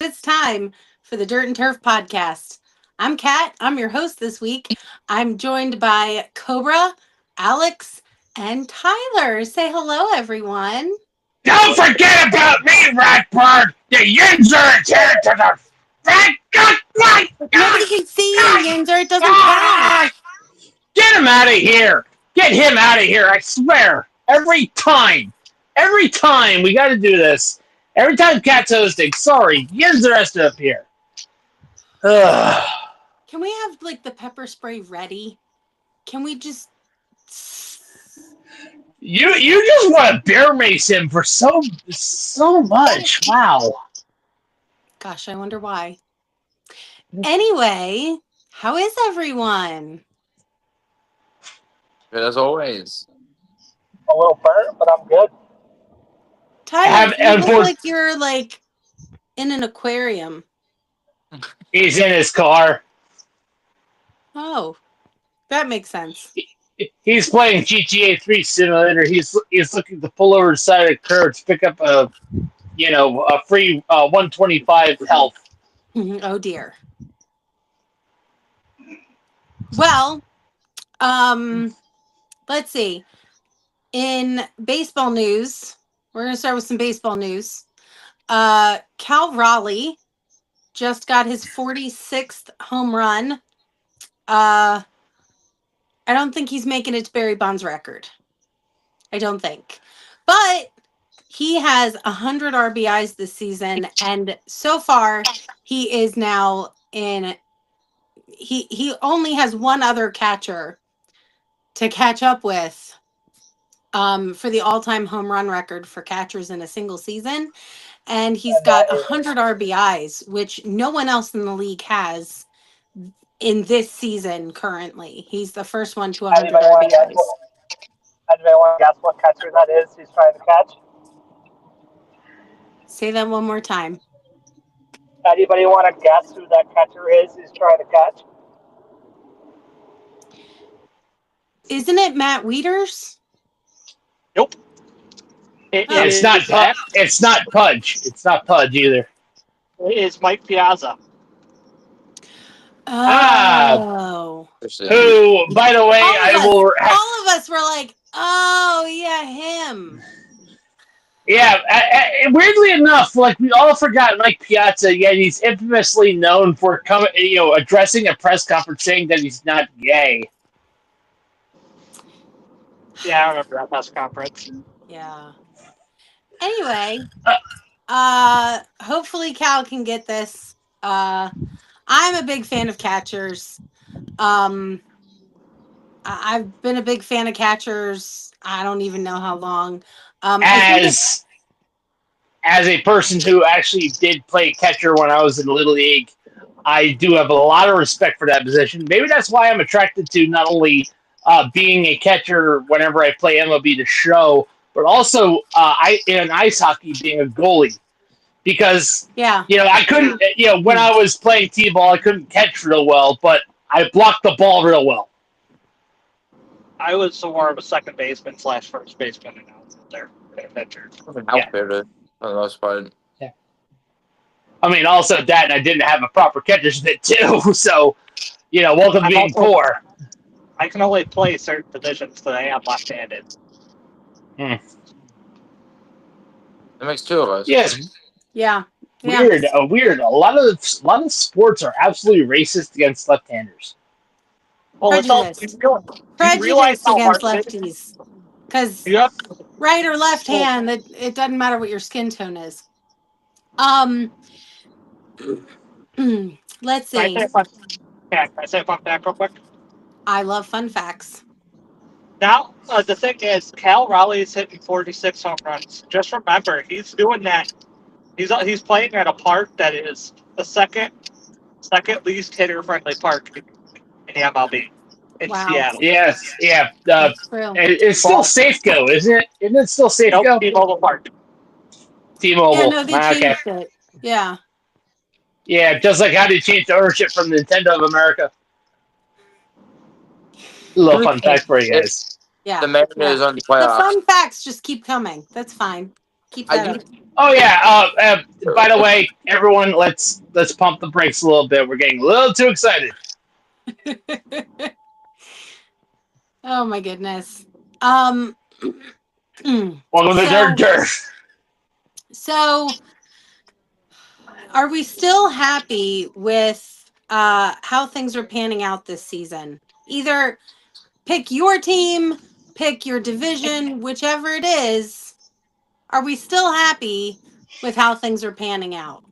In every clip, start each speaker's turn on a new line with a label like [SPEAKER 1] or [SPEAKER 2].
[SPEAKER 1] It's time for the Dirt and Turf podcast. I'm Kat. I'm your host this week. I'm joined by Cobra, Alex, and Tyler. Say hello, everyone.
[SPEAKER 2] Don't forget about me, Ratbird! The Yinzer is here to the...
[SPEAKER 1] Nobody can see you, Yinzer. It doesn't count.
[SPEAKER 2] Get him out of here! Get him out of here, I swear! Every time we gotta do this. Every time Cat's hosting, sorry, Yinzer has to appear. Ugh.
[SPEAKER 1] Can we have, like, the pepper spray ready? Can we just...
[SPEAKER 2] You just want to bear mace him for so much. Wow.
[SPEAKER 1] Gosh, I wonder why. Anyway, how is everyone?
[SPEAKER 3] Good as always.
[SPEAKER 4] A little burnt, but I'm good.
[SPEAKER 1] Tyler, you look like you're, like, in an aquarium.
[SPEAKER 2] He's in his car.
[SPEAKER 1] Oh, that makes sense.
[SPEAKER 2] He's playing GTA 3 Simulator. He's looking to pull over the side of the curb to pick up a free 125 health.
[SPEAKER 1] Oh dear. Well, let's see. In baseball news, we're going to start with some baseball news. Cal Raleigh just got his 46th home run. I don't think he's making it to Barry Bonds' record. I don't think. But he has 100 RBIs this season, and so far he is now in... He only has one other catcher to catch up with for the all-time home run record for catchers in a single season. And he's got 100 RBIs, which no one else in the league has in this season currently. He's the first one to 100 RBIs.
[SPEAKER 4] Anybody want to guess what catcher that is he's trying to catch?
[SPEAKER 1] Say that one more time.
[SPEAKER 4] Anybody want to guess who that catcher is he's trying to catch?
[SPEAKER 1] Isn't it Matt Wieters?
[SPEAKER 4] Nope.
[SPEAKER 2] It's not Pudge. It's not Pudge either.
[SPEAKER 4] It is Mike Piazza.
[SPEAKER 1] Oh.
[SPEAKER 2] Who, by the way,
[SPEAKER 1] all of us were like, oh, yeah, him.
[SPEAKER 2] Yeah, weirdly enough, like we all forgot Mike Piazza, yet he's infamously known for addressing a press conference saying that he's not gay.
[SPEAKER 4] Yeah, I remember that press conference.
[SPEAKER 1] Yeah. Anyway, hopefully Cal can get this. I'm a big fan of catchers. I've been a big fan of catchers. I don't even know how long.
[SPEAKER 2] As a person who actually did play catcher when I was in Little League, I do have a lot of respect for that position. Maybe that's why I'm attracted to not only being a catcher whenever I play MLB The Show, but also in ice hockey being a goalie. Because, I couldn't, when I was playing T-ball, I couldn't catch real well, but I blocked the ball real well.
[SPEAKER 4] I was more of a second baseman / first baseman and I was there.
[SPEAKER 3] An outfielder for the most part.
[SPEAKER 2] Yeah. I mean, also that, and I didn't have a proper catcher's mitt too, so, welcome to being poor.
[SPEAKER 4] I can only play certain positions that I am left-handed.
[SPEAKER 3] It makes two of us.
[SPEAKER 2] Yes.
[SPEAKER 1] Yeah.
[SPEAKER 2] Weird. A lot of sports are absolutely racist against left-handers.
[SPEAKER 4] Well,
[SPEAKER 1] Prejudice against lefties. Because right or left hand, it doesn't matter what your skin tone is. Let's see.
[SPEAKER 4] Can I say a fun fact real quick?
[SPEAKER 1] I love fun facts.
[SPEAKER 4] Now, the thing is, Cal Raleigh is hitting 46 home runs. Just remember, he's doing that. He's playing at a park that is the second least hitter-friendly park in the MLB in Seattle.
[SPEAKER 2] Yes, yeah. It's still Safeco, isn't it? Isn't it still Safeco?
[SPEAKER 4] Nope, T-Mobile Park.
[SPEAKER 2] T-Mobile.
[SPEAKER 1] Yeah, no, they changed it. Yeah.
[SPEAKER 2] Yeah, just like how they changed the ownership from Nintendo of America. A little fun fact for you guys.
[SPEAKER 1] Yeah.
[SPEAKER 3] The Mariners on the
[SPEAKER 1] The
[SPEAKER 3] playoffs.
[SPEAKER 1] fun facts just keep coming. That's fine. Keep
[SPEAKER 3] I
[SPEAKER 1] that up.
[SPEAKER 2] Oh yeah. By the way, everyone, let's pump the brakes a little bit. We're getting a little too excited.
[SPEAKER 1] Oh my goodness.
[SPEAKER 2] Welcome to Dirt Dirt.
[SPEAKER 1] So, are we still happy with how things are panning out this season? Either pick your team, pick your division, whichever it is. Are we still happy with how things are panning out?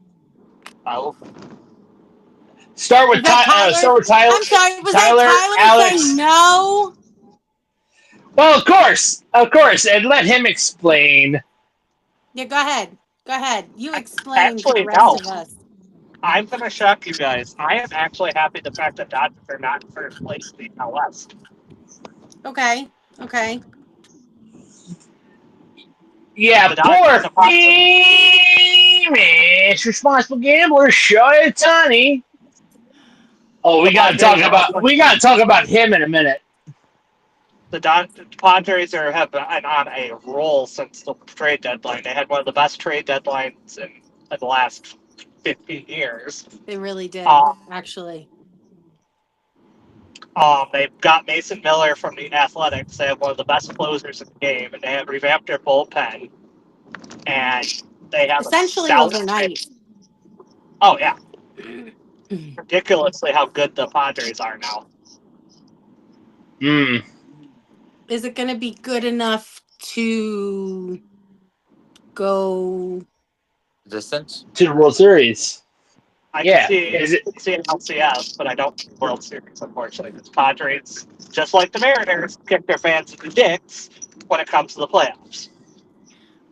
[SPEAKER 4] Oh,
[SPEAKER 2] Start with
[SPEAKER 1] Is that Tyler?
[SPEAKER 2] Start with Tyler.
[SPEAKER 1] I'm sorry, was
[SPEAKER 2] Tyler,
[SPEAKER 1] that Tyler
[SPEAKER 2] Alex.
[SPEAKER 1] saying no?
[SPEAKER 2] Well, of course, and let him explain.
[SPEAKER 1] Yeah, go ahead. Go ahead. You explain to the
[SPEAKER 4] actually,
[SPEAKER 1] rest
[SPEAKER 4] no.
[SPEAKER 1] of us.
[SPEAKER 4] I'm going to shock you guys. I am actually happy the fact that Dodgers are not in first place in the NL West.
[SPEAKER 1] Okay. Okay.
[SPEAKER 2] Yeah,
[SPEAKER 4] The Dodgers
[SPEAKER 2] poor famous responsible gambler, Shohei Ohtani. Oh, we gotta talk about him in a minute.
[SPEAKER 4] The Padres have been on a roll since the trade deadline. They had one of the best trade deadlines in the last 15 years.
[SPEAKER 1] They really did, actually.
[SPEAKER 4] They've got Mason Miller from the Athletics. They have one of the best closers in the game, and they have revamped their bullpen. And they have
[SPEAKER 1] Essentially
[SPEAKER 4] a stout
[SPEAKER 1] overnight.
[SPEAKER 4] Oh yeah, ridiculously how good the Padres are now.
[SPEAKER 1] Is it going to be good enough to go
[SPEAKER 3] Distance?
[SPEAKER 2] To the World Series.
[SPEAKER 4] I can see an LCS, but I don't see World Series, unfortunately, because Padres, just like the Mariners, kick their fans in the dicks when it comes to the playoffs.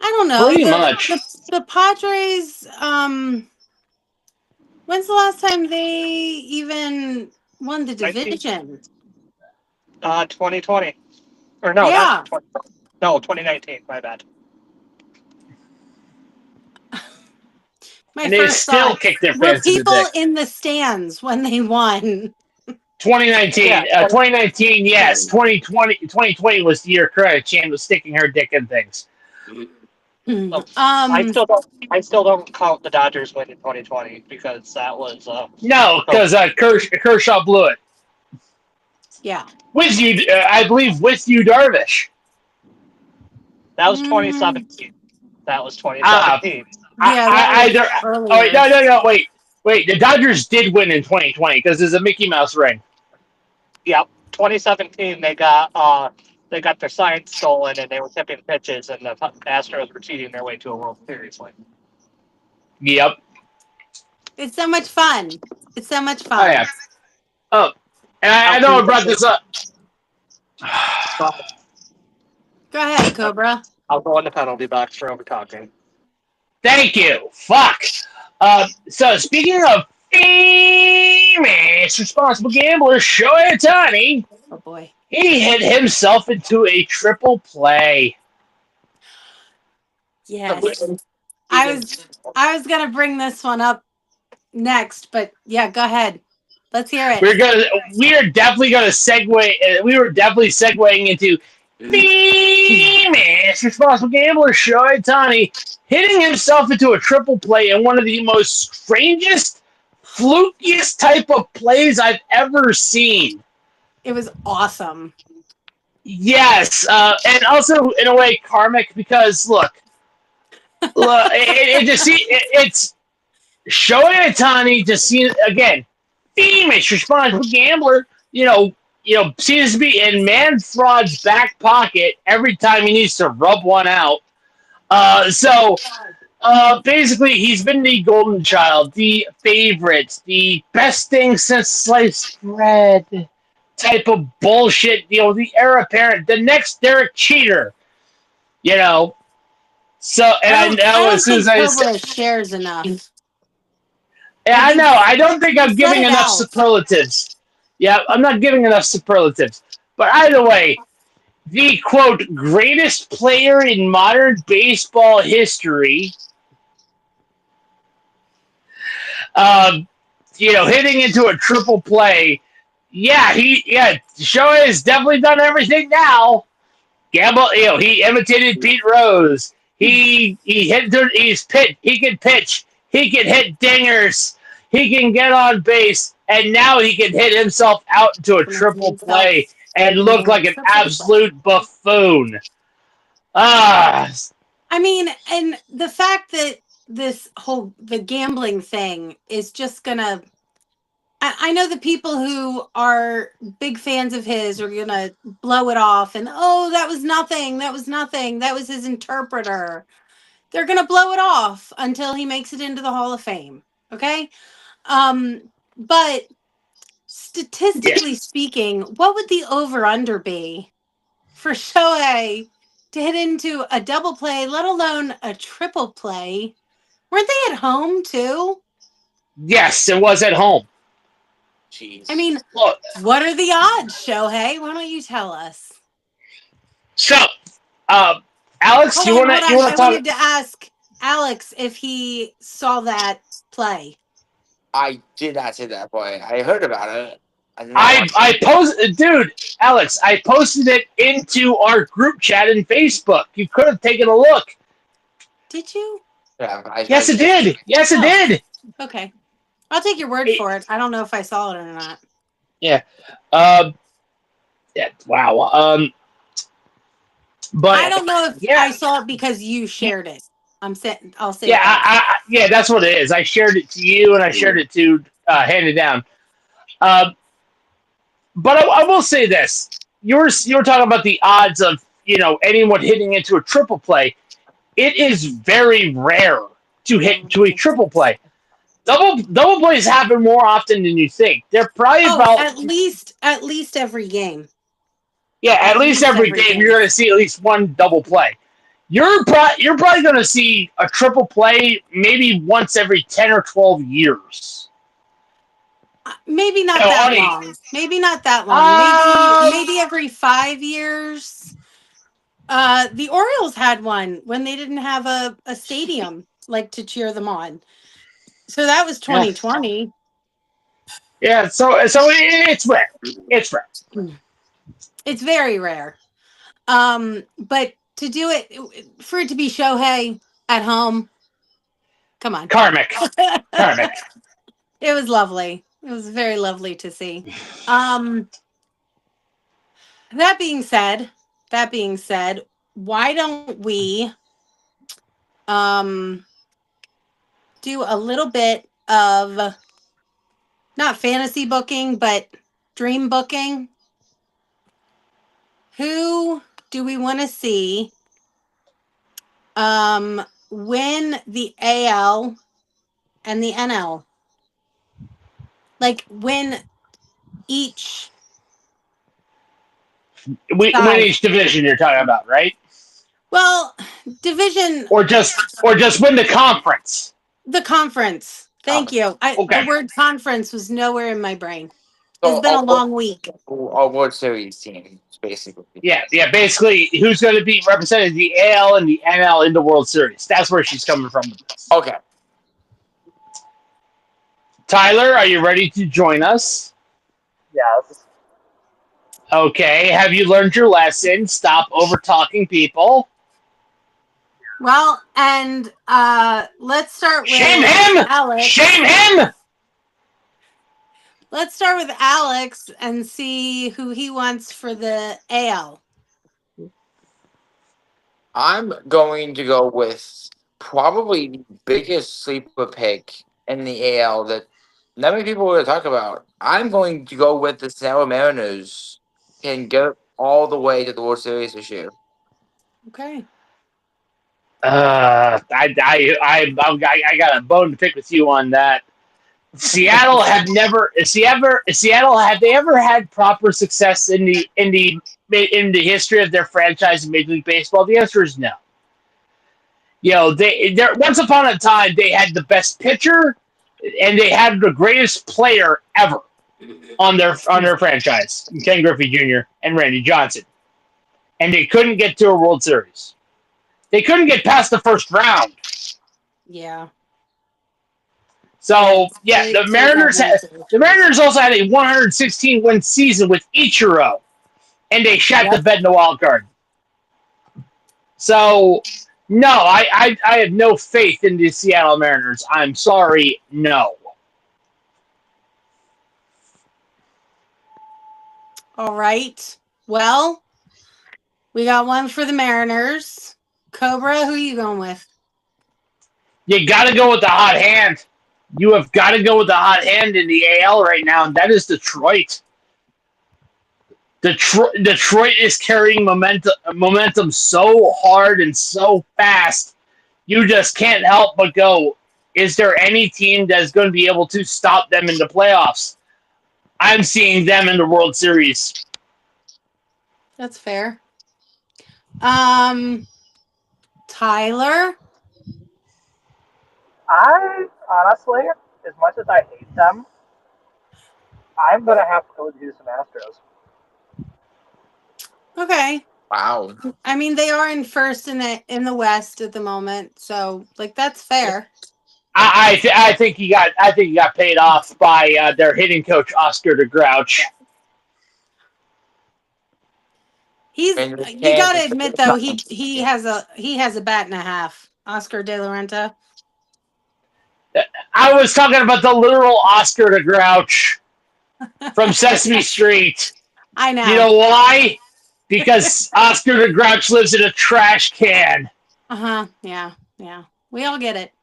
[SPEAKER 1] I don't know.
[SPEAKER 2] Pretty much.
[SPEAKER 1] The Padres, when's the last time they even won the division?
[SPEAKER 4] 2020. Or no,
[SPEAKER 1] Yeah.
[SPEAKER 4] not 2020. No, 2019. My bad.
[SPEAKER 2] And they still kicked their
[SPEAKER 1] were
[SPEAKER 2] fans in the
[SPEAKER 1] people
[SPEAKER 2] dick.
[SPEAKER 1] in the stands when they won?
[SPEAKER 2] 2019.
[SPEAKER 4] Yeah.
[SPEAKER 2] 2019, yes. 2020 was the year Credit Chan was sticking her dick in things.
[SPEAKER 4] I still don't count the Dodgers win in 2020 because that was
[SPEAKER 2] no, because Kershaw blew it.
[SPEAKER 1] Yeah.
[SPEAKER 2] With you, I believe, with you, Darvish.
[SPEAKER 4] That was 2017. That was 2017.
[SPEAKER 2] No, wait. The Dodgers did win in 2020 because there's a Mickey Mouse ring.
[SPEAKER 4] Yep, 2017 they got their signs stolen and they were tipping pitches and the Astros were cheating their way to a World Series win.
[SPEAKER 2] Yep.
[SPEAKER 1] It's so much fun. It's so much fun.
[SPEAKER 2] Oh yeah. Oh, and I know I brought this up.
[SPEAKER 1] Go ahead, Cobra.
[SPEAKER 4] I'll go in the penalty box for over talking.
[SPEAKER 2] Thank you. Fuck. So speaking of famous responsible gambler, Shohei Ohtani.
[SPEAKER 1] Oh boy.
[SPEAKER 2] He hit himself into a triple play.
[SPEAKER 1] Yes. I was gonna bring this one up next, but yeah, go ahead. Let's hear it.
[SPEAKER 2] We are definitely gonna segue. We were definitely segueing into famous responsible gambler Shohei Ohtani hitting himself into a triple play in one of the most strangest, flukiest type of plays I've ever seen.
[SPEAKER 1] It was awesome.
[SPEAKER 2] Yes, and also in a way karmic because look, it's Shohei Ohtani just seen again, famous responsible gambler. Seems to be in Manfred's back pocket every time he needs to rub one out. Basically, he's been the golden child, the favorite, the best thing since sliced bread type of bullshit. The heir apparent, the next Derek Cheater. So, and I know as soon as I
[SPEAKER 1] say shares enough.
[SPEAKER 2] Yeah, I know. I don't think I'm giving enough superlatives. Yeah, I'm not giving enough superlatives. But either way, the, quote, greatest player in modern baseball history, hitting into a triple play. Shohei has definitely done everything now. He imitated Pete Rose. He hit. He's pitch. He can pitch. He can hit dingers. He can get on base, and now he can hit himself out into a triple play and look like an absolute buffoon. Ah.
[SPEAKER 1] I mean, and the fact that the gambling thing is just gonna. I know the people who are big fans of his are gonna blow it off and that was nothing. That was nothing. That was his interpreter. They're gonna blow it off until he makes it into the Hall of Fame. Okay. But statistically speaking, what would the over-under be for Shohei to hit into a double play, let alone a triple play? Weren't they at home too?
[SPEAKER 2] Yes, it was at home.
[SPEAKER 3] Jeez.
[SPEAKER 1] I mean,
[SPEAKER 2] Look,
[SPEAKER 1] what are the odds, Shohei? Why don't you tell us?
[SPEAKER 2] so, Alex, you want to
[SPEAKER 1] I
[SPEAKER 2] talk?
[SPEAKER 1] wanted to ask Alex if he saw that play.
[SPEAKER 3] I did not see that play. I heard about it.
[SPEAKER 2] I posted, dude, Alex. I posted it into our group chat in Facebook. You could have taken a look.
[SPEAKER 1] Did you?
[SPEAKER 3] Yeah,
[SPEAKER 2] Yes, it did. Yes, it did.
[SPEAKER 1] Okay, I'll take your word for it. I don't know if I saw it or not.
[SPEAKER 2] Yeah. Yeah. Wow. But
[SPEAKER 1] I don't know if I saw it because you shared it. I'll say.
[SPEAKER 2] Yeah. Yeah. That's what it is. I shared it to you, and I shared it to Hand It Down. But I will say this: you were talking about the odds of anyone hitting into a triple play. It is very rare to hit to a triple play. Double plays happen more often than you think. They're probably about
[SPEAKER 1] at least every game.
[SPEAKER 2] Yeah, at least every game you're going to see at least one double play. You're probably going to see a triple play maybe once every 10 or 12 years.
[SPEAKER 1] Maybe not that long. Maybe not that long. Maybe every 5 years. The Orioles had one when they didn't have a stadium to cheer them on. So that was 2020.
[SPEAKER 2] Yeah, so it's rare. It's rare.
[SPEAKER 1] It's very rare. But to do it, for it to be Shohei at home, come on.
[SPEAKER 2] Karmic.
[SPEAKER 1] It was lovely. It was very lovely to see. That being said, why don't we do a little bit of not fantasy booking, but dream booking? Who do we want to see win the AL and the NL? Win each.
[SPEAKER 2] Win each division you're talking about, right?
[SPEAKER 1] Well, division
[SPEAKER 2] or just win the conference.
[SPEAKER 1] The conference. Thank you. The word conference was nowhere in my brain. It's been a long week.
[SPEAKER 3] A World Series team, basically.
[SPEAKER 2] Yeah. Basically, who's going to be representing the AL and the NL in the World Series? That's where she's coming from with this.
[SPEAKER 3] Okay.
[SPEAKER 2] Tyler, are you ready to join us?
[SPEAKER 5] Yes.
[SPEAKER 2] Okay. Have you learned your lesson? Stop over talking people.
[SPEAKER 1] Well, and let's start with
[SPEAKER 2] Shame him!
[SPEAKER 1] Alex.
[SPEAKER 2] Shame him!
[SPEAKER 1] Let's start with Alex and see who he wants for the AL.
[SPEAKER 3] I'm going to go with probably the biggest sleeper pick in the AL that not many people will talk about. I'm going to go with the Seattle Mariners and get all the way to the World Series this year.
[SPEAKER 1] Okay.
[SPEAKER 2] I got a bone to pick with you on that. Seattle have they ever had proper success in the history of their franchise in Major League Baseball? The answer is no. They once upon a time they had the best pitcher and they had the greatest player ever on their franchise, Ken Griffey Jr. and Randy Johnson, and they couldn't get to a World Series. They couldn't get past the first round.
[SPEAKER 1] Yeah.
[SPEAKER 2] So the Mariners also had a 116 win season with Ichiro, and they shot the bed in the wild card. So No, I have no faith in the Seattle Mariners. I'm sorry, no.
[SPEAKER 1] All right. Well, we got one for the Mariners. Cobra, who are you going with?
[SPEAKER 2] You got to go with the hot hand. You have got to go with the hot hand in the AL right now, and that is Detroit. Detroit is carrying momentum so hard and so fast. You just can't help but go, is there any team that's going to be able to stop them in the playoffs? I'm seeing them in the World Series.
[SPEAKER 1] That's fair. Tyler?
[SPEAKER 5] I honestly, as much as I hate them, I'm gonna have to go with the Houston Astros.
[SPEAKER 1] Okay.
[SPEAKER 3] Wow.
[SPEAKER 1] I mean, they are in first in the West at the moment, so like that's fair.
[SPEAKER 2] I think he got paid off by their hitting coach Oscar de Grouch.
[SPEAKER 1] You
[SPEAKER 3] And
[SPEAKER 1] got to admit though, he has a bat and a half. Oscar De La Renta.
[SPEAKER 2] I was talking about the literal Oscar de Grouch from Sesame Street.
[SPEAKER 1] I know.
[SPEAKER 2] You know why? Because Oscar the Grouch lives in a trash can.
[SPEAKER 1] Yeah. We all get it.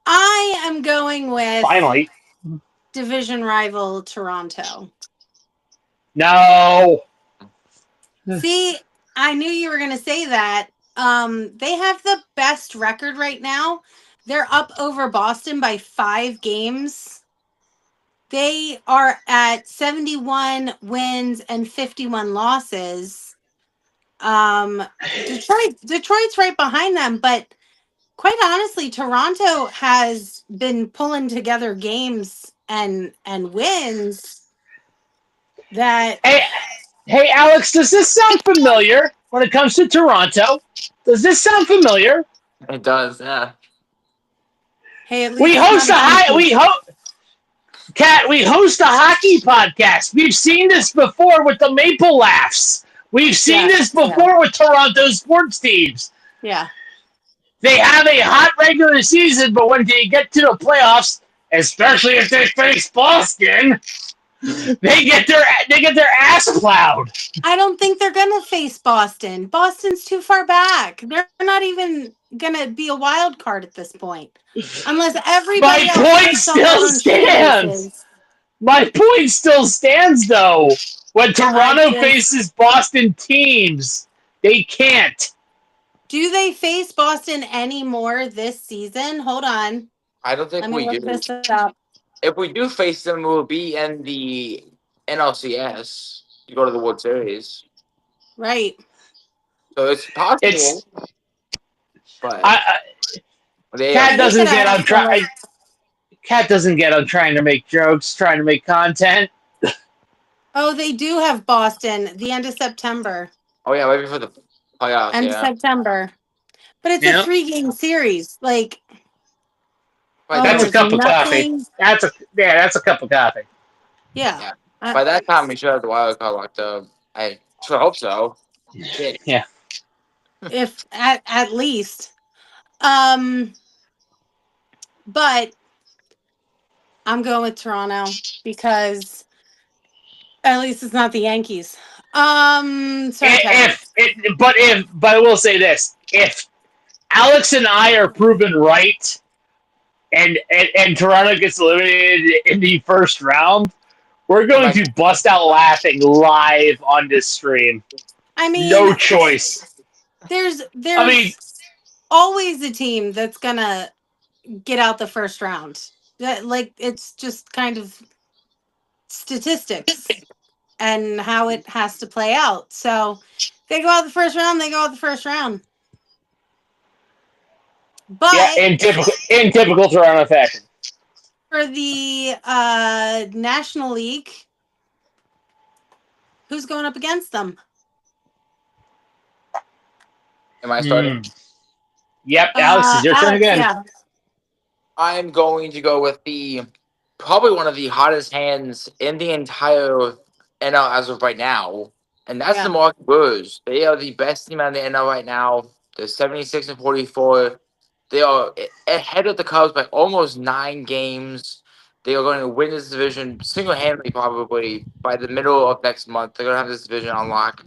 [SPEAKER 1] I am going with
[SPEAKER 2] Finally.
[SPEAKER 1] division rival Toronto.
[SPEAKER 2] No.
[SPEAKER 1] See, I knew you were going to say that. They have the best record right now. They're up over Boston by 5 games. They are at 71 wins and 51 losses. Detroit's right behind them, but quite honestly, Toronto has been pulling together games and wins that.
[SPEAKER 2] Hey, Alex, does this sound familiar when it comes to Toronto? Does this sound familiar?
[SPEAKER 3] It does, yeah.
[SPEAKER 1] Hey, at least
[SPEAKER 2] We host a hockey podcast. We've seen this before with the Maple Laughs. We've seen this before with Toronto sports teams.
[SPEAKER 1] Yeah.
[SPEAKER 2] They have a hot regular season, but when they get to the playoffs, especially if they face Boston, they get their ass plowed.
[SPEAKER 1] I don't think they're gonna face Boston. Boston's too far back. They're not even gonna be a wild card at this point, unless everybody.
[SPEAKER 2] My point still stands. My point still stands, though. When Toronto faces Boston teams, they can't.
[SPEAKER 1] Do they face Boston anymore this season? Hold on.
[SPEAKER 3] I don't think we do.
[SPEAKER 1] This up.
[SPEAKER 3] If we do face them, we'll be in the NLCS to go to the World Series.
[SPEAKER 1] Right.
[SPEAKER 3] So it's possible. But
[SPEAKER 2] Cat doesn't get on Cat doesn't get on trying to make jokes, trying to make content.
[SPEAKER 1] Oh, they do have Boston the end of September.
[SPEAKER 3] Oh yeah, maybe for the playoffs.
[SPEAKER 1] End of September, but it's a 3-game series. Like,
[SPEAKER 2] that's a cup of coffee. That's a cup of coffee.
[SPEAKER 1] Yeah.
[SPEAKER 3] By that time, we should have the wild card locked up. I sure hope so.
[SPEAKER 2] Yeah.
[SPEAKER 1] If at least, but I'm going with Toronto because at least it's not the Yankees. Sorry,
[SPEAKER 2] but I will say this: if Alex and I are proven right, and Toronto gets eliminated in the first round, we're going to bust out laughing live on this stream.
[SPEAKER 1] I mean,
[SPEAKER 2] no choice.
[SPEAKER 1] There's always a team that's gonna get out the first round. That, like, it's just kind of statistics and how it has to play out. So they go out the first round, they go out the first round. But
[SPEAKER 2] in typical Toronto fashion.
[SPEAKER 1] For the National League, who's going up against them?
[SPEAKER 3] Am I starting?
[SPEAKER 2] Yep, Alex, is your turn again.
[SPEAKER 1] Yeah.
[SPEAKER 3] I'm going to go with probably one of the hottest hands in the entire NL as of right now, and that's the Milwaukee Brewers. They are the best team in the NL right now. They're 76-44. They are ahead of the Cubs by almost 9 games. They are going to win this division single-handedly, probably by the middle of next month. They're going to have this division on lock.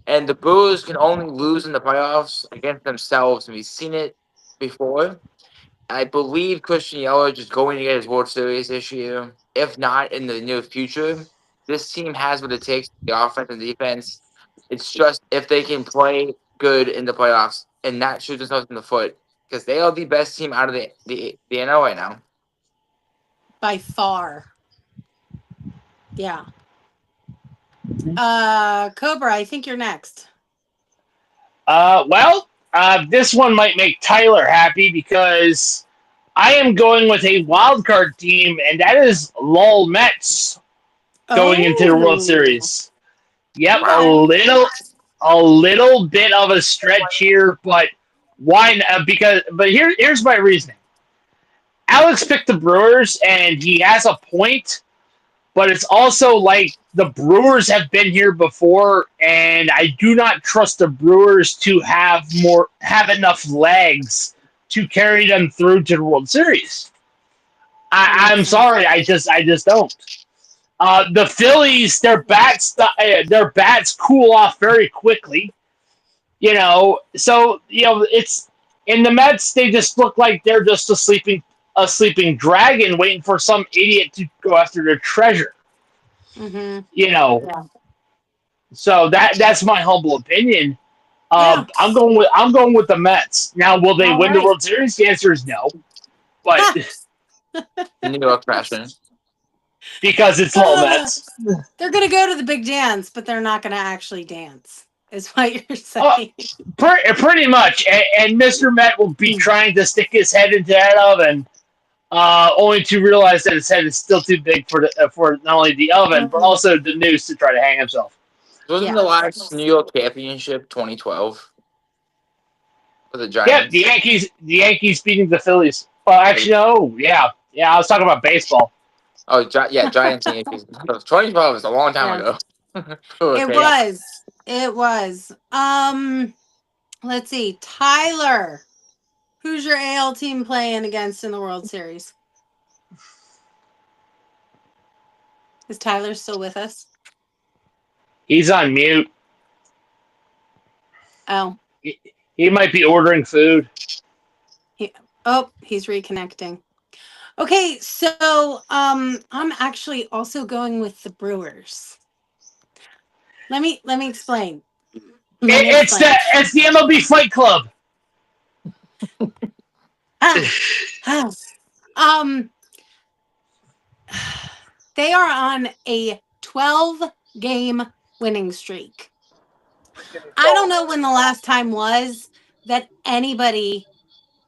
[SPEAKER 3] And the Brewers can only lose in the playoffs against themselves, and we've seen it before. I believe Christian Yelich is going to get his World Series this year. If not, in the near future. This team has what it takes, the offense and defense. It's just if they can play good in the playoffs and not shoot themselves in the foot, because they are the best team out of the NL right now.
[SPEAKER 1] By far. Yeah. Cobra, I think you're next.
[SPEAKER 2] This one might make Tyler happy because I am going with a wild card team, and that is LOL Mets going into the World Series. Yep, a little bit of a stretch here, but why not? But here's my reasoning. Alex picked the Brewers, and he has a point, but it's also like the Brewers have been here before, and I do not trust the Brewers to have enough legs to carry them through to the World Series. I'm sorry, I just don't. The Phillies, their bats cool off very quickly. It's in the Mets. They just look like they're just a sleeping dragon waiting for some idiot to go after their treasure.
[SPEAKER 1] Mm-hmm.
[SPEAKER 2] Yeah. So that's my humble opinion.
[SPEAKER 1] Yeah.
[SPEAKER 2] I'm going with the Mets. Now, will they win the World Series? The answer is no. But
[SPEAKER 3] New York fashion.
[SPEAKER 2] Because it's all Mets.
[SPEAKER 1] They're gonna go to the big dance, but they're not gonna actually dance. Is what you're saying?
[SPEAKER 2] Pretty much. And Mr. Met will be trying to stick his head into that oven, only to realize that his head is still too big for not only the oven, but also the noose to try to hang himself.
[SPEAKER 3] Wasn't the last New York championship 2012 for the Giants?
[SPEAKER 2] Yeah, the Yankees beating the Phillies. Well, actually, no. Yeah, I was talking about baseball.
[SPEAKER 3] Oh, Giants and Yankees. 2012 is a long time ago.
[SPEAKER 1] It was. Let's see. Tyler, who's your AL team playing against in the World Series? Is Tyler still with us?
[SPEAKER 2] He's on mute.
[SPEAKER 1] Oh.
[SPEAKER 2] He might be ordering food.
[SPEAKER 1] He's reconnecting. Okay, so I'm actually also going with the Brewers. Let me explain.
[SPEAKER 2] It's the MLB Fight Club.
[SPEAKER 1] They are on a 12-game winning streak. I don't know when the last time was that anybody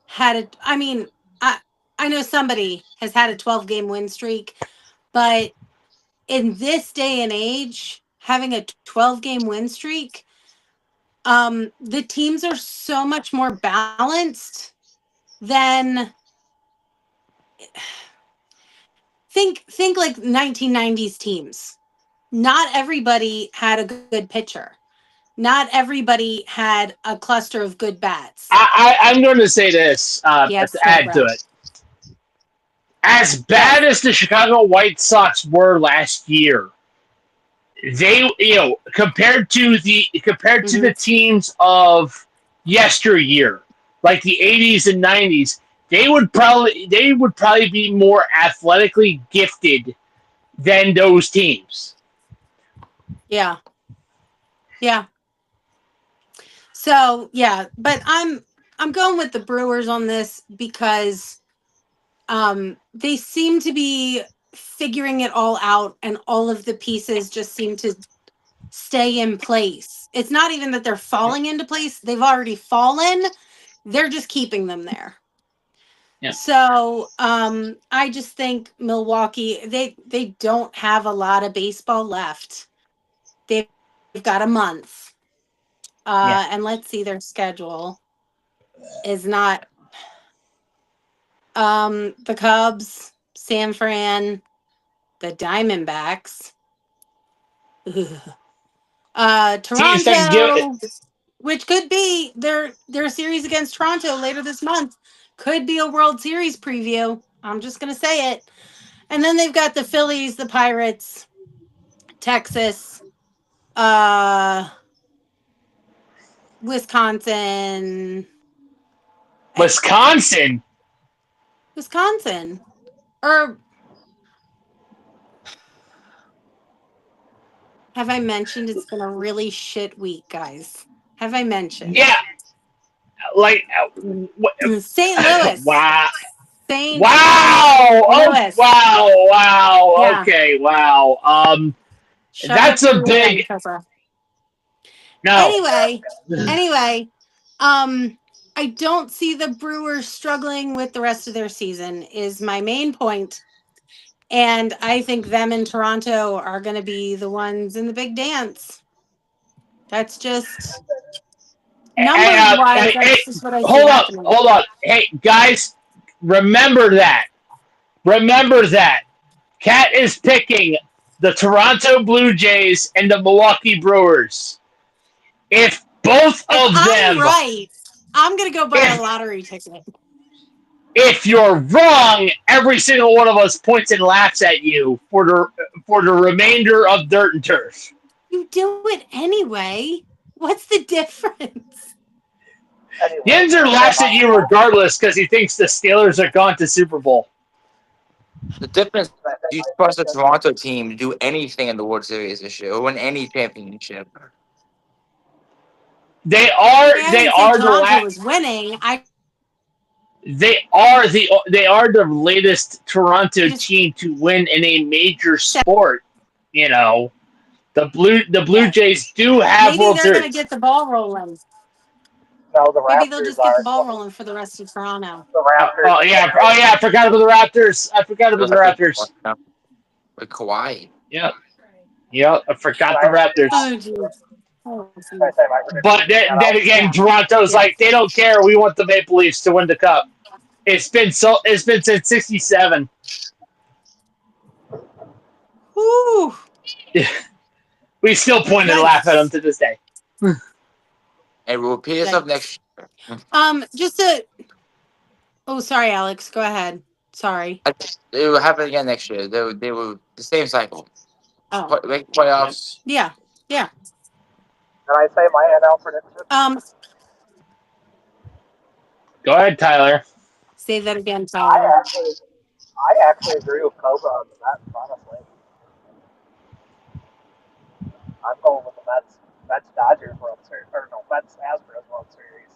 [SPEAKER 1] had I know somebody has had a 12-game win streak, but in this day and age, having a 12-game win streak, the teams are so much more balanced than think like 1990s teams. Not everybody had a good pitcher. Not everybody had a cluster of good bats.
[SPEAKER 2] I'm going to say this to add to it. As bad as the Chicago White Sox were last year, they, compared to the teams of yesteryear, like the 80s and 90s, they would probably be more athletically gifted than those teams.
[SPEAKER 1] Yeah. So but I'm going with the Brewers on this because they seem to be figuring it all out, and all of the pieces just seem to stay in place. It's not even that they're falling into place; they've already fallen. They're just keeping them there.
[SPEAKER 2] Yeah.
[SPEAKER 1] So I just think Milwaukee, they don't have a lot of baseball left. They've got a month. And let's see, their schedule is not the Cubs, San Fran, the Diamondbacks, Toronto, which could be their series against Toronto later this month. Could be a World Series preview. I'm just gonna say it. And then they've got the Phillies, the Pirates, Texas, Wisconsin.
[SPEAKER 2] Wisconsin.
[SPEAKER 1] Or have I mentioned it's been a really shit week, guys? Have I mentioned?
[SPEAKER 2] Yeah. Like,
[SPEAKER 1] St. Louis.
[SPEAKER 2] wow.
[SPEAKER 1] St.
[SPEAKER 2] Wow.
[SPEAKER 1] Louis.
[SPEAKER 2] Oh, wow.
[SPEAKER 1] Yeah.
[SPEAKER 2] Okay. Wow.
[SPEAKER 1] Shut
[SPEAKER 2] That's
[SPEAKER 1] up
[SPEAKER 2] a
[SPEAKER 1] your
[SPEAKER 2] big
[SPEAKER 1] leg, Cobra.
[SPEAKER 2] no.
[SPEAKER 1] Anyway, I don't see the Brewers struggling with the rest of their season is my main point. And I think them and Toronto are going to be the ones in the big dance. That's just numbers wise. That's just what I see happening.
[SPEAKER 2] Hold up. Hey, guys, remember that. Kat is picking the Toronto Blue Jays and the Milwaukee Brewers. If both of
[SPEAKER 1] I'm
[SPEAKER 2] them,
[SPEAKER 1] right, I'm going to go buy a lottery ticket.
[SPEAKER 2] If you're wrong, every single one of us points and laughs at you for the remainder of Dirt and Turf.
[SPEAKER 1] You do it anyway. What's the difference?
[SPEAKER 5] Anyway,
[SPEAKER 2] Yinzer laughs at you regardless because he thinks the Steelers are gone to Super Bowl.
[SPEAKER 3] The difference is you trust the Toronto team to do anything in the World Series this year or win any championship.
[SPEAKER 2] They are
[SPEAKER 1] Toronto
[SPEAKER 2] the
[SPEAKER 1] was winning.
[SPEAKER 2] They are the latest Toronto team to win in a major sport. You know, the Blue Jays do have
[SPEAKER 1] maybe
[SPEAKER 2] World
[SPEAKER 1] they're
[SPEAKER 2] Series.
[SPEAKER 1] going to get the ball rolling.
[SPEAKER 5] No, the Raptors
[SPEAKER 1] Maybe they'll just get the ball rolling for the rest of Toronto.
[SPEAKER 5] The Raptors.
[SPEAKER 2] Oh yeah, I forgot about the Raptors.
[SPEAKER 3] With Kawhi.
[SPEAKER 2] Yep, I forgot the Raptors.
[SPEAKER 1] Oh, geez.
[SPEAKER 2] But then again, Toronto's like they don't care. We want the Maple Leafs to win the cup. It's been since '67.
[SPEAKER 1] Woo.
[SPEAKER 2] We still point and laugh at them to this day.
[SPEAKER 3] And we'll repeat this up next year.
[SPEAKER 1] Oh, sorry, Alex. Go ahead. Sorry.
[SPEAKER 3] It will happen again next year. They were the same cycle.
[SPEAKER 1] Oh.
[SPEAKER 3] Make playoffs.
[SPEAKER 1] Yeah.
[SPEAKER 5] Can I say my NL prediction?
[SPEAKER 2] Go ahead, Tyler.
[SPEAKER 1] Say that again, Tyler.
[SPEAKER 5] I actually agree with Cobra on the Mets, honestly. I'm going with the Mets Dodgers World Series, or no, Mets Astros World Series.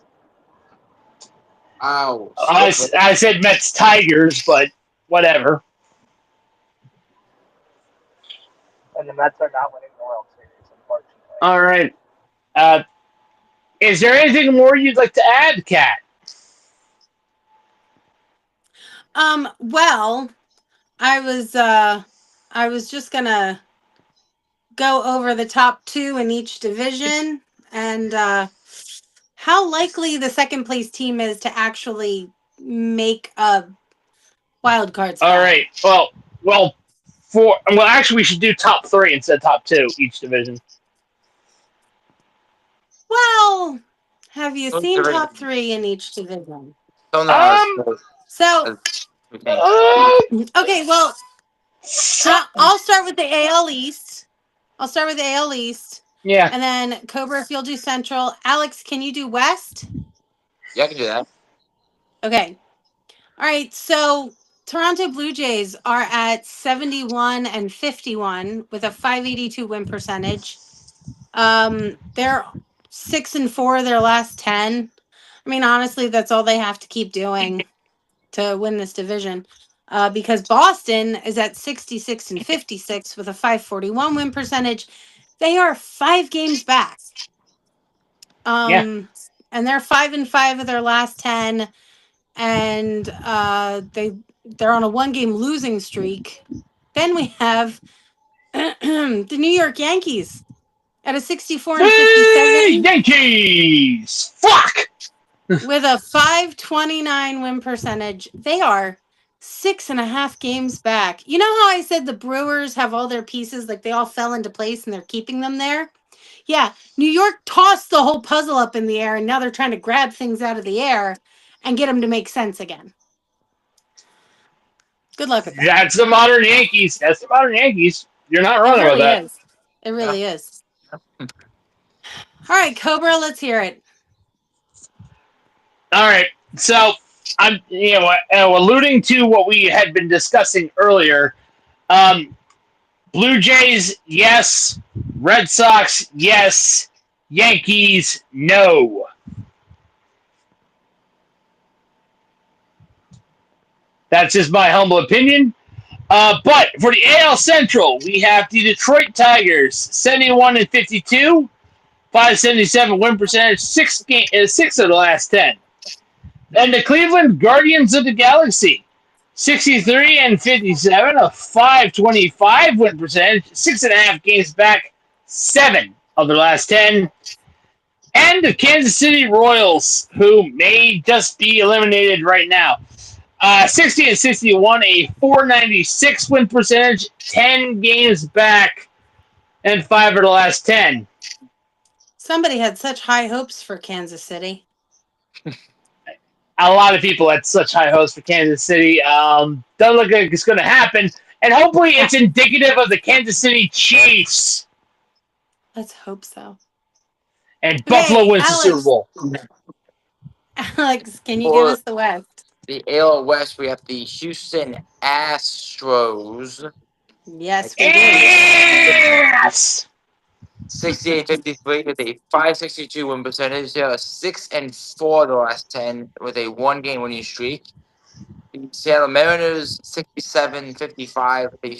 [SPEAKER 3] Wow.
[SPEAKER 2] I said Mets Tigers, but whatever.
[SPEAKER 5] And the Mets are not winning the World Series, unfortunately.
[SPEAKER 2] All right. Is there anything more you'd like to add, Kat?
[SPEAKER 1] Well, I was just gonna go over the top two in each division and how likely the second place team is to actually make a wild card spot.
[SPEAKER 2] All right. Well, actually, we should do top three instead of top two each division.
[SPEAKER 1] Well, have you seen top three in each division?
[SPEAKER 3] So
[SPEAKER 1] okay, well, I'll start with the AL East.
[SPEAKER 2] Yeah.
[SPEAKER 1] And then Cobra, if you'll do Central. Alex, can you do West?
[SPEAKER 3] Yeah, I can do that.
[SPEAKER 1] Okay. All right. So Toronto Blue Jays are at 71-51 with a 582 win percentage. They're 6-4 their last 10. I mean, honestly, that's all they have to keep doing to win this division. Because Boston is at 66-56 with a 541 win percentage. They are 5 games back. And they're 5-5 of their last 10. And they're on a 1-game losing streak. Then we have the New York Yankees at a 64-57.
[SPEAKER 2] Yankees! Fuck!
[SPEAKER 1] With a 529 win percentage. They are 6.5 games back. You know how I said the Brewers have all their pieces, like they all fell into place and they're keeping them there? Yeah, New York tossed the whole puzzle up in the air, and now they're trying to grab things out of the air and get them to make sense again. Good luck with that.
[SPEAKER 2] That's the modern Yankees. That's the modern Yankees. You're not wrong about that.
[SPEAKER 1] Is. It really is. All right, Cobra, let's hear it.
[SPEAKER 2] All right. So I'm, alluding to what we had been discussing earlier. Blue Jays, yes. Red Sox, yes. Yankees, no. That's just my humble opinion. But for the AL Central, we have the Detroit Tigers, 71-52, 577 win percentage, six of the last 10. Then the Cleveland Guardians of the Galaxy, 63-57, a 525 win percentage, 6.5 games back, 7 of their last 10. And the Kansas City Royals, who may just be eliminated right now. 60-61, a 496 win percentage, 10 games back, and 5 of the last 10.
[SPEAKER 1] Somebody had such high hopes for Kansas City.
[SPEAKER 2] A lot of people had such high hopes for Kansas City. Doesn't look like it's going to happen. And hopefully it's indicative of the Kansas City Chiefs.
[SPEAKER 1] Let's hope so.
[SPEAKER 2] And Buffalo wins the Super Bowl.
[SPEAKER 1] Alex, can you give us the West?
[SPEAKER 3] The AL West, we have the Houston Astros.
[SPEAKER 1] Yes, we do.
[SPEAKER 2] Yes!
[SPEAKER 3] 68-53 with a 562 win percentage. They are 6-4 the last 10 with a 1-game winning streak. The Seattle Mariners 67-55 with a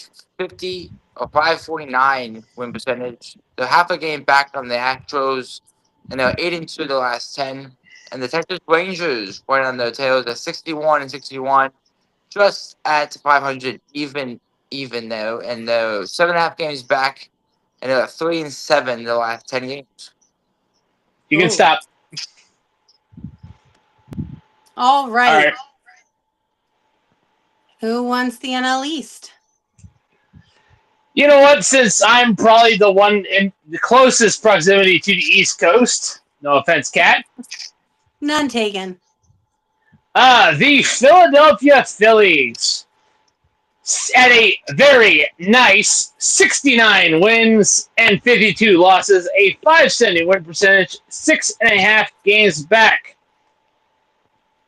[SPEAKER 3] 549 win percentage. They're half a game back on the Astros, and they're 8-2 the last 10. And the Texas Rangers went on their tails at 61-61, just at 500 even though, and they're 7.5 games back. And they're 3-7 the last 10 games.
[SPEAKER 2] You can stop.
[SPEAKER 1] All right. Who wants the NL East?
[SPEAKER 2] You know what? Since I'm probably the one in the closest proximity to the East Coast, no offense, Kat.
[SPEAKER 1] None taken.
[SPEAKER 2] The Philadelphia Phillies. At a very nice 69 wins and 52 losses, a 570 win percentage, 6.5 games back.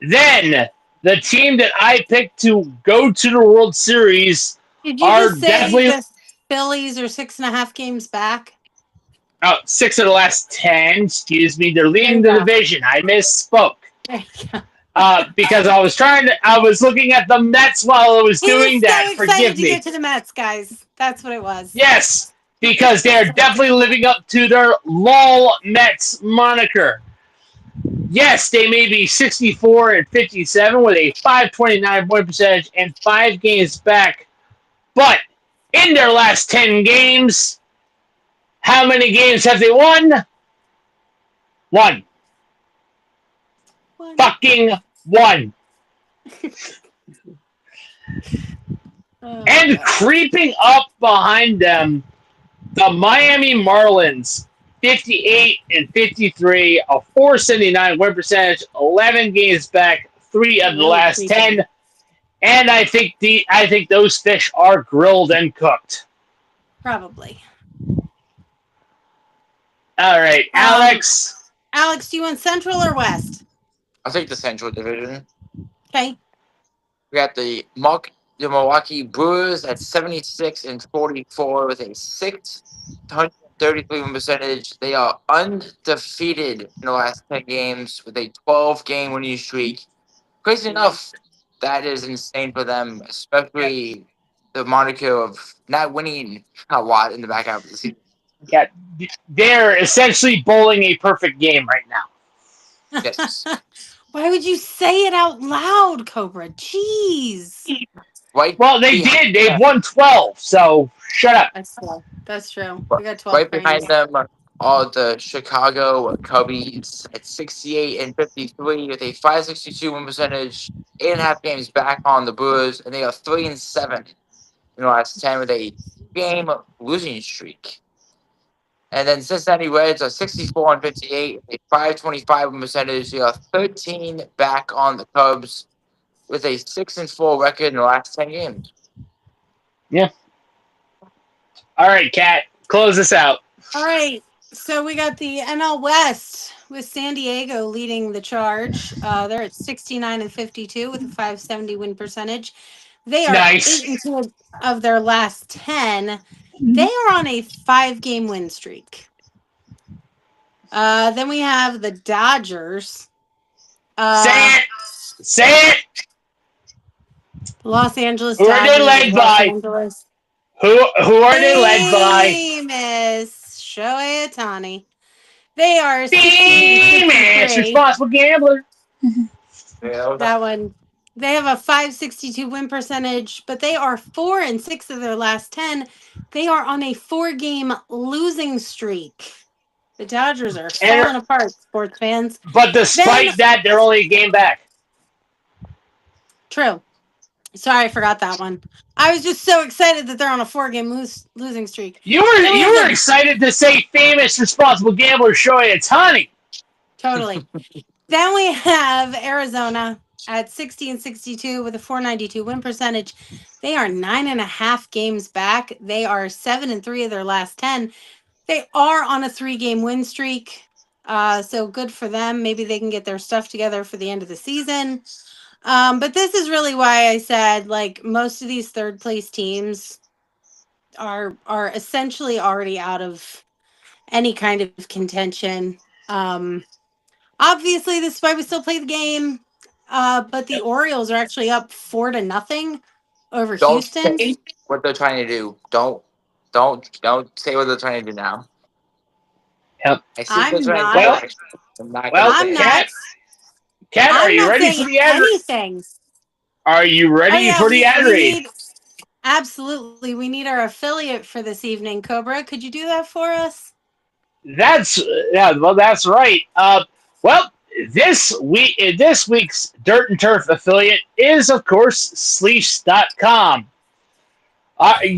[SPEAKER 2] Then, the team that I picked to go to the World Series
[SPEAKER 1] Did you
[SPEAKER 2] are
[SPEAKER 1] just say
[SPEAKER 2] definitely
[SPEAKER 1] the Phillies are 6.5 games back?
[SPEAKER 2] 6 of the last 10. Excuse me, they're leading the division. I misspoke.
[SPEAKER 1] There you go.
[SPEAKER 2] Because I was looking at the Mets while I was doing that.
[SPEAKER 1] So excited
[SPEAKER 2] Forgive
[SPEAKER 1] to
[SPEAKER 2] me.
[SPEAKER 1] get to the Mets, guys. That's what it was.
[SPEAKER 2] Yes, because they're definitely living up to their LOL Mets moniker. Yes, they may be 64-57 with a 529 win percentage and 5 games back. But in their last 10 games, how many games have they won? One. Fucking one. And creeping up behind them, the Miami Marlins, 58-53, a 479 win percentage, 11 games back, 3 of the last 10. And I think those fish are grilled and cooked.
[SPEAKER 1] Probably.
[SPEAKER 2] All right, Alex.
[SPEAKER 1] Alex, do you want Central or West?
[SPEAKER 3] I'll take the Central Division.
[SPEAKER 1] Okay.
[SPEAKER 3] We got the Milwaukee Brewers at 76-44 with a 633 win percentage. They are undefeated in the last 10 games with a 12-game winning streak. Crazy enough, that is insane for them, especially the moniker of not winning a lot in the back half of the season.
[SPEAKER 2] Yeah, they're essentially bowling a perfect game right now.
[SPEAKER 3] Yes.
[SPEAKER 1] Why would you say it out loud, Cobra? Jeez.
[SPEAKER 3] Right.
[SPEAKER 2] Well, they did. They've won 12, so shut up.
[SPEAKER 1] That's true. We got 12
[SPEAKER 3] right behind them are the Chicago Cubbies at 68-53 with a 562 win percentage, 8.5 games back on the Brewers, and they are 3-7 in the last 10 with a game losing streak. And then Cincinnati Reds are 64-58, a 525 percentage. They are 13 back on the Cubs with a 6-4 record in the last 10 games.
[SPEAKER 2] Yeah. All right, Kat, close this out.
[SPEAKER 1] All right. So we got the NL West with San Diego leading the charge. They're at 69-52 with a 570 win percentage. They are
[SPEAKER 2] Nice.
[SPEAKER 1] 8-2 of their last 10. They are on a 5-game win streak. Then we have the Dodgers.
[SPEAKER 2] Say it. Say it.
[SPEAKER 1] Los Angeles
[SPEAKER 2] Who are they
[SPEAKER 1] Dodgers.
[SPEAKER 2] led
[SPEAKER 1] Los
[SPEAKER 2] by?
[SPEAKER 1] Angeles.
[SPEAKER 2] Who are they led by?
[SPEAKER 1] Famous Shohei Ohtani. They are
[SPEAKER 2] Famous
[SPEAKER 1] 16-53.
[SPEAKER 2] responsible gambler.
[SPEAKER 1] That one. They have a 562 win percentage, but they are 4-6 of their last 10. They are on a 4-game losing streak. The Dodgers are falling apart, sports fans.
[SPEAKER 2] But despite that, they're only a game back.
[SPEAKER 1] True. Sorry, I forgot that one. I was just so excited that they're on a 4-game losing streak.
[SPEAKER 2] You were excited to say famous responsible gambler Shohei Ohtani.
[SPEAKER 1] Totally. Then we have Arizona at 60-62 with a 492 win percentage. They are 9.5 games back. They are 7-3 of their last 10. They are on a 3-game win streak. So good for them. Maybe they can get their stuff together for the end of the season. But this is really why I said, like, most of these third place teams are essentially already out of any kind of contention. Obviously, this is why we still play the game. But the Orioles are actually up 4-0 over Houston.
[SPEAKER 3] Say what they're trying to do. Don't say what they're trying to do now.
[SPEAKER 2] Yep.
[SPEAKER 3] I see
[SPEAKER 1] I'm
[SPEAKER 3] what they're
[SPEAKER 1] not.
[SPEAKER 3] trying to do. I'm not.
[SPEAKER 2] Well,
[SPEAKER 1] I'm
[SPEAKER 2] Kat,
[SPEAKER 1] not.
[SPEAKER 2] are
[SPEAKER 1] I'm
[SPEAKER 2] you
[SPEAKER 1] not
[SPEAKER 2] ready
[SPEAKER 1] saying
[SPEAKER 2] for the ad?
[SPEAKER 1] anything.
[SPEAKER 2] Are you ready for the ad read?
[SPEAKER 1] Absolutely. We need our affiliate for this evening. Cobra, could you do that for us?
[SPEAKER 2] That's right. Well, this week's Dirt and Turf affiliate is, of course, Sleefs.com.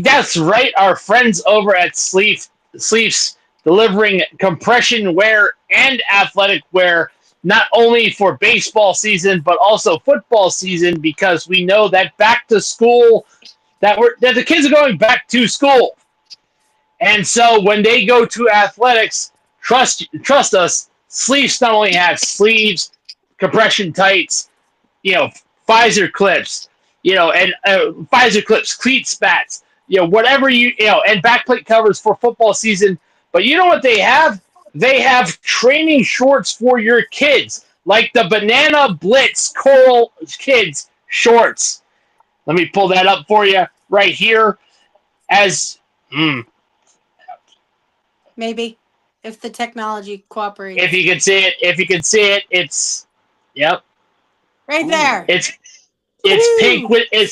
[SPEAKER 2] That's right. Our friends over at Sleefs delivering compression wear and athletic wear, not only for baseball season but also football season, because we know that back to school that the kids are going back to school. And so when they go to athletics, trust us, Sleeves not only have sleeves, compression tights, Pfizer clips, and Pfizer clips, cleat spats, whatever and backplate covers for football season. But you know what they have? They have training shorts for your kids, like the Banana Blitz Coral Kids shorts. Let me pull that up for you right here.
[SPEAKER 1] Maybe, if the technology cooperates.
[SPEAKER 2] If you can see it, it's yep.
[SPEAKER 1] Right there.
[SPEAKER 2] It's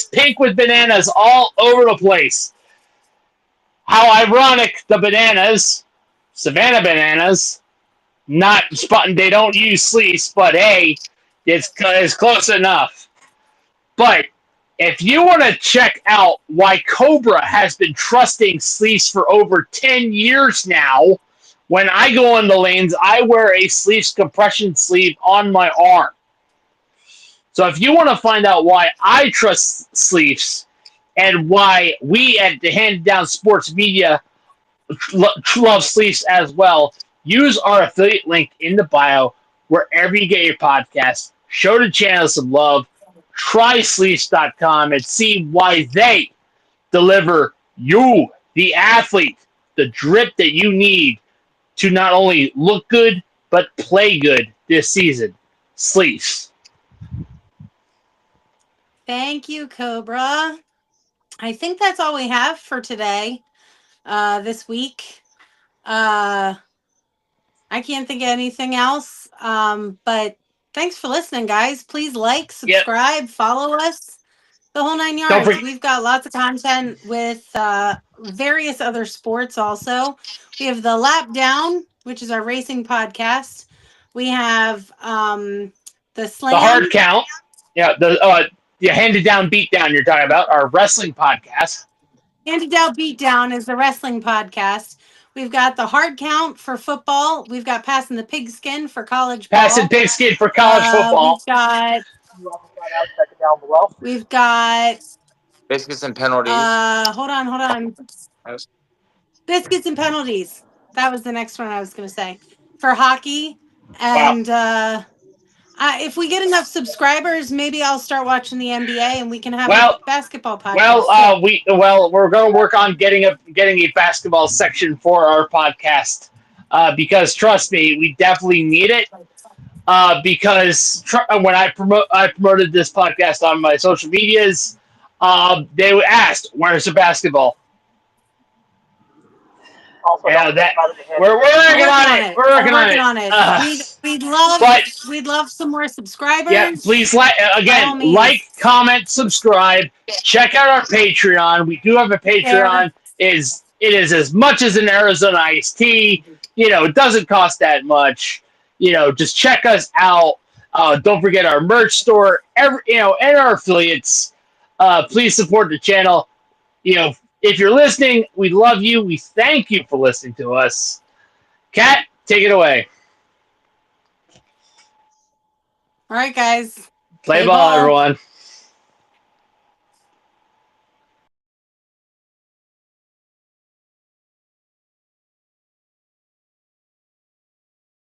[SPEAKER 2] pink with bananas all over the place. How ironic, the bananas, Savannah bananas, not spotting. They don't use sleeves, but hey, it's close enough. But if you want to check out why Cobra has been trusting Sleeves for over 10 years now, when I go on the lanes, I wear a Sleeves compression sleeve on my arm. So if you want to find out why I trust Sleeves and why we at the Hand Down Sports Media love Sleeves as well, use our affiliate link in the bio wherever you get your podcast. Show the channel some love. Try Sleeves.com and see why they deliver you, the athlete, the drip that you need to not only look good, but play good this season. Sleeves.
[SPEAKER 1] Thank you, Cobra. I think that's all we have for today, this week. I can't think of anything else, but thanks for listening, guys. Please like, subscribe, follow us, the whole 9 yards. We've got lots of content with various other sports also. We have the Lap Down, which is our racing podcast. We have the Slam.
[SPEAKER 2] The Hard Count. Yeah, the Handed Down Beatdown you're talking about, our wrestling podcast.
[SPEAKER 1] Handed Down Beatdown is the wrestling podcast. We've got the hard count for football. We've got passing the pigskin for college ball.
[SPEAKER 2] Passing pigskin for college football.
[SPEAKER 1] We've got.
[SPEAKER 5] You want to find out? Check it down below.
[SPEAKER 1] We've got.
[SPEAKER 3] Biscuits and penalties.
[SPEAKER 1] Hold on. Biscuits and penalties. That was the next one I was going to say for hockey. And if we get enough subscribers, maybe I'll start watching the NBA and we can have a basketball podcast.
[SPEAKER 2] We're going to work on getting a basketball section for our podcast because trust me, we definitely need it. Because when I promoted this podcast on my social medias, they asked, "Where's the basketball?"
[SPEAKER 5] Also,
[SPEAKER 2] Yeah, we're working on it. We're working on it.
[SPEAKER 1] We'd love some more subscribers.
[SPEAKER 2] Yeah, please like, comment, subscribe. Check out our Patreon. We do have a Patreon. It is as much as an Arizona iced tea. It doesn't cost that much. Just check us out. Don't forget our merch store. And our affiliates. Please support the channel. If you're listening, we love you. We thank you for listening to us. Kat, take it away.
[SPEAKER 1] All right, guys.
[SPEAKER 2] Play ball, everyone.